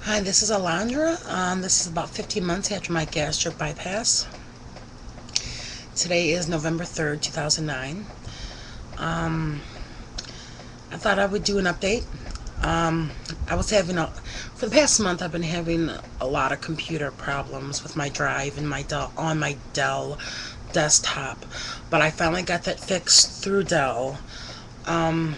Hi, this is Alondra. This is about 15 months after my gastric bypass. Today is November 3rd, 2009. Um, I thought I would do an update. I was for the past month, I've been having a lot of computer problems with my drive and on my Dell desktop, but I finally got that fixed through Dell. Um,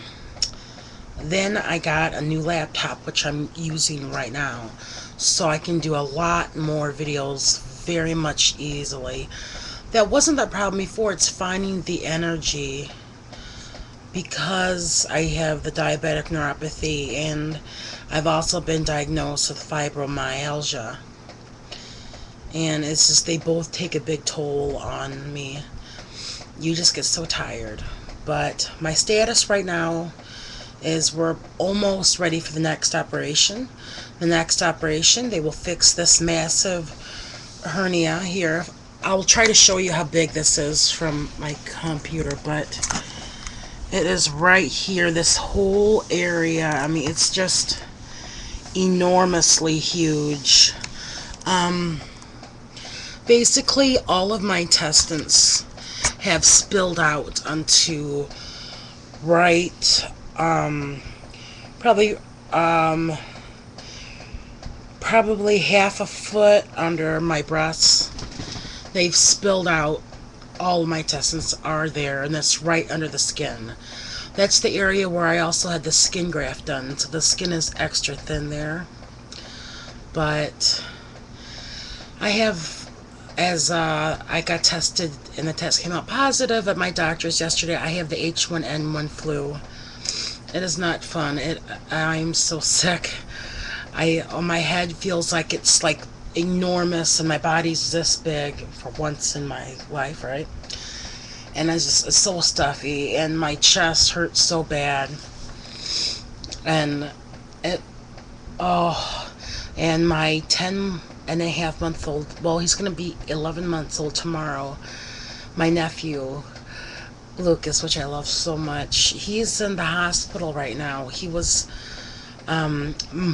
then I got a new laptop, which I'm using right now, so I can do a lot more videos very much easily. That wasn't the problem before. It's finding the energy because I have the diabetic neuropathy, and I've also been diagnosed with fibromyalgia. And it's just, they both take a big toll on me. You just get so tired. But my status right now is we're almost ready for the next operation. The next operation, they will fix this massive hernia here. I'll try to show you how big this is from my computer, but it is right here, this whole area. I mean, it's just enormously huge. Basically, all of my intestines have spilled out onto right, probably, probably half a foot under my breasts. They've spilled out. All of my intestines are there, and that's right under the skin. That's the area where I also had the skin graft done, so the skin is extra thin there. But I have, as I got tested and the test came out positive at my doctor's yesterday, I have the H1N1 flu. It is not fun. I'm so sick. My head feels like it's like enormous, and my body's this big for once in my life, right? And it's so stuffy, and my chest hurts so bad, and it, oh, and my 10.5-month-old, well, he's gonna be 11 months old tomorrow, my nephew Lucas, which I love so much, he's in the hospital right now. He was,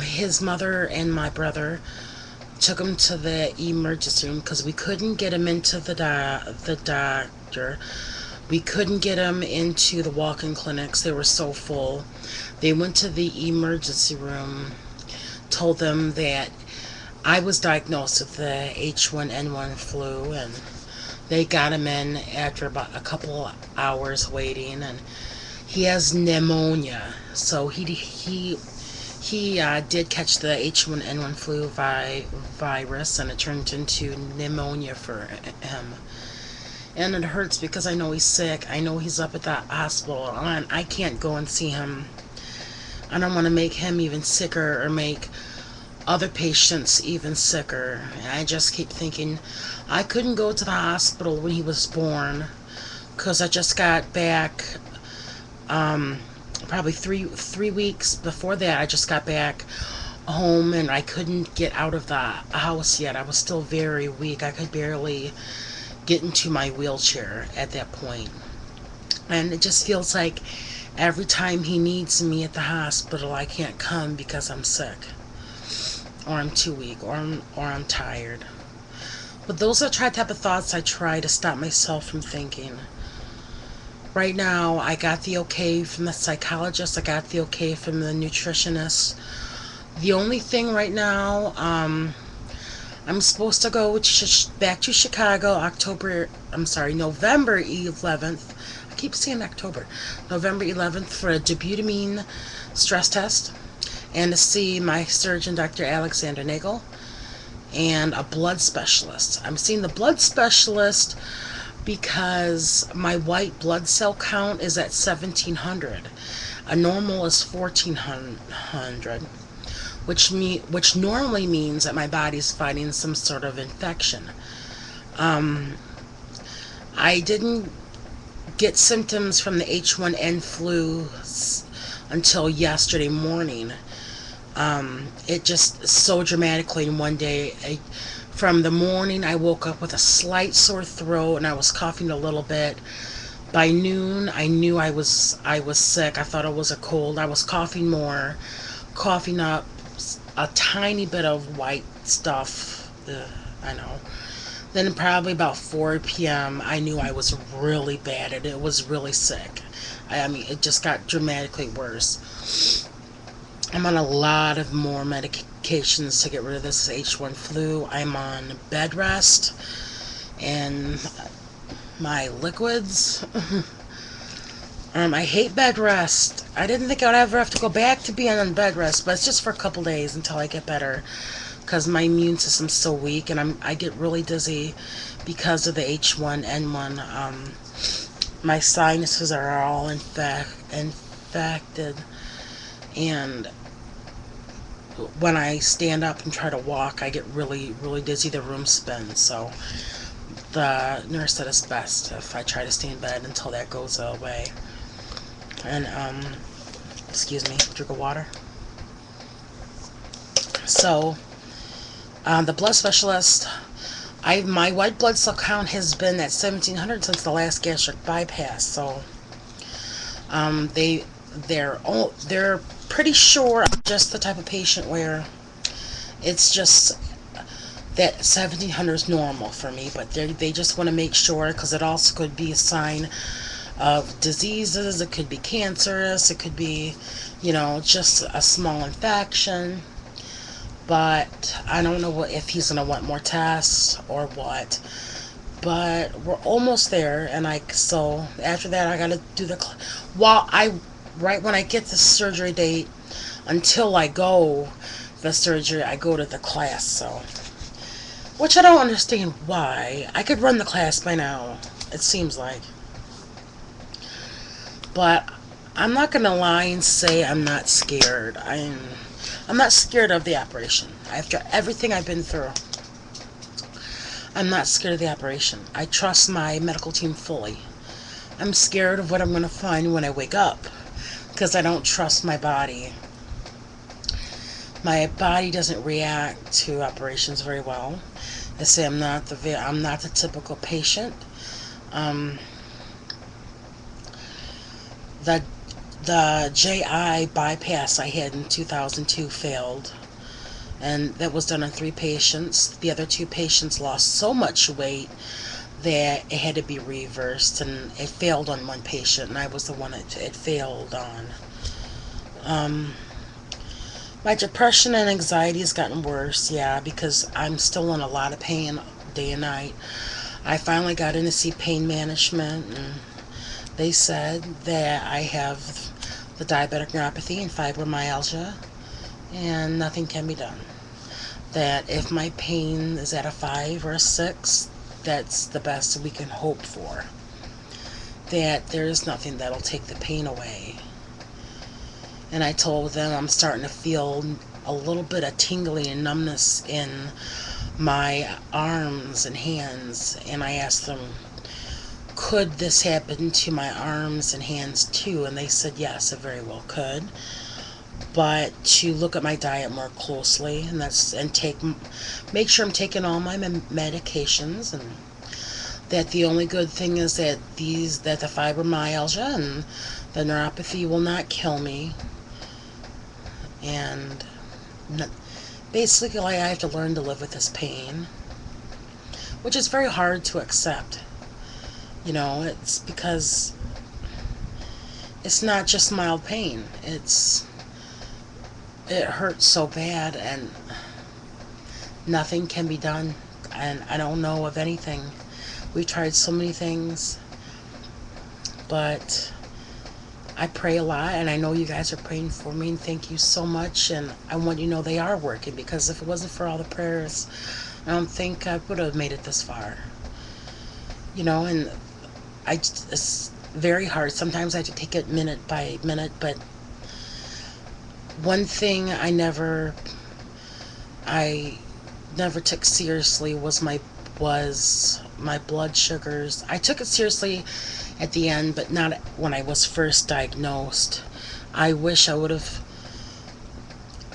his mother and my brother took him to the emergency room because we couldn't get him into the doctor. We couldn't get him into the walk-in clinics. They were so full. They went to the emergency room, told them that I was diagnosed with the H1N1 flu, and they got him in after about a couple of hours waiting, and he has pneumonia. So he did catch the H1N1 flu virus, and it turned into pneumonia for him. And it hurts because I know he's sick. I know he's up at the hospital, and I can't go and see him. I don't want to make him even sicker or make other patients even sicker. I just keep thinking, I couldn't go to the hospital when he was born because I just got back, probably three weeks before that. I just got back home, and I couldn't get out of the house yet. I was still very weak. I could barely get into my wheelchair at that point. And it just feels like every time he needs me at the hospital, I can't come because I'm sick, or I'm too weak, or I'm tired. But those are the type of thoughts I try to stop myself from thinking. Right now, I got the okay from the psychologist. I got the okay from the nutritionist. The only thing right now, I'm supposed to go back to Chicago November 11th. I keep saying October. November 11th for a dobutamine stress test, and to see my surgeon, Dr. Alexander Nagel, and a blood specialist. I'm seeing the blood specialist because my white blood cell count is at 1,700. A normal is 1,400, which normally means that my body's fighting some sort of infection. I didn't get symptoms from the H1N flu until yesterday morning. It just so dramatically in one day. From the morning, I woke up with a slight sore throat, and I was coughing a little bit. By noon, I knew I was sick. I thought it was a cold. I was coughing more, coughing up a tiny bit of white stuff. I know. Then probably about 4 p.m. I knew I was really bad and it was really sick. I mean, it just got dramatically worse. I'm on a lot of more medications to get rid of this H1 flu. I'm on bed rest and my liquids. I hate bed rest. I didn't think I'd ever have to go back to being on bed rest, but it's just for a couple days until I get better, because my immune system's so weak and I get really dizzy because of the H1N1. My sinuses are all infected, and when I stand up and try to walk, I get really, really dizzy. The room spins. So the nurse said it's best if I try to stay in bed until that goes away. And excuse me, drink of water. So the blood specialist, my white blood cell count has been at 1,700 since the last gastric bypass. So they're pretty sure I'm just the type of patient where it's just that 1,700 is normal for me, but they just want to make sure, because it also could be a sign of diseases. It could be cancerous. It could be, just a small infection. But I don't know if he's going to want more tests or what. But we're almost there, and so after that I got to do right when I get the surgery date, until I go the surgery, I go to the class. So, which I don't understand why. I could run the class by now, it seems like. But I'm not gonna lie and say I'm not scared. I'm not scared of the operation. After everything I've been through, I'm not scared of the operation. I trust my medical team fully. I'm scared of what I'm gonna find when I wake up, because I don't trust my body. My body doesn't react to operations very well. They say I'm not the typical patient. The GI bypass I had in 2002 failed, and that was done on 3 patients. The other 2 patients lost so much weight that it had to be reversed, and it failed on 1 patient, and I was the one it failed on. My depression and anxiety has gotten worse, because I'm still in a lot of pain day and night. I finally got in to see pain management, and they said that I have the diabetic neuropathy and fibromyalgia, and nothing can be done. That if my pain is at a 5 or a 6, that's the best we can hope for. That there is nothing that'll take the pain away. And I told them I'm starting to feel a little bit of tingling and numbness in my arms and hands, and I asked them, could this happen to my arms and hands too? And they said yes, it very well could, but to look at my diet more closely, and make sure I'm taking all my medications, and that the only good thing is that the fibromyalgia and the neuropathy will not kill me. And basically I have to learn to live with this pain, which is very hard to accept. It's because it's not just mild pain. It hurts so bad, and nothing can be done, and I don't know of anything. We've tried so many things, but I pray a lot, and I know you guys are praying for me, and thank you so much, and I want you to know they are working, because if it wasn't for all the prayers, I don't think I would have made it this far. And it's very hard. Sometimes I have to take it minute by minute, but one thing I never took seriously was my blood sugars. I took it seriously at the end, but not when I was first diagnosed. I wish I would have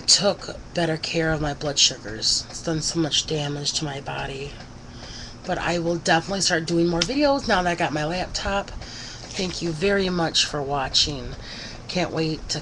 took better care of my blood sugars. It's done so much damage to my body. But I will definitely start doing more videos now that I got my laptop. Thank you very much for watching. Can't wait to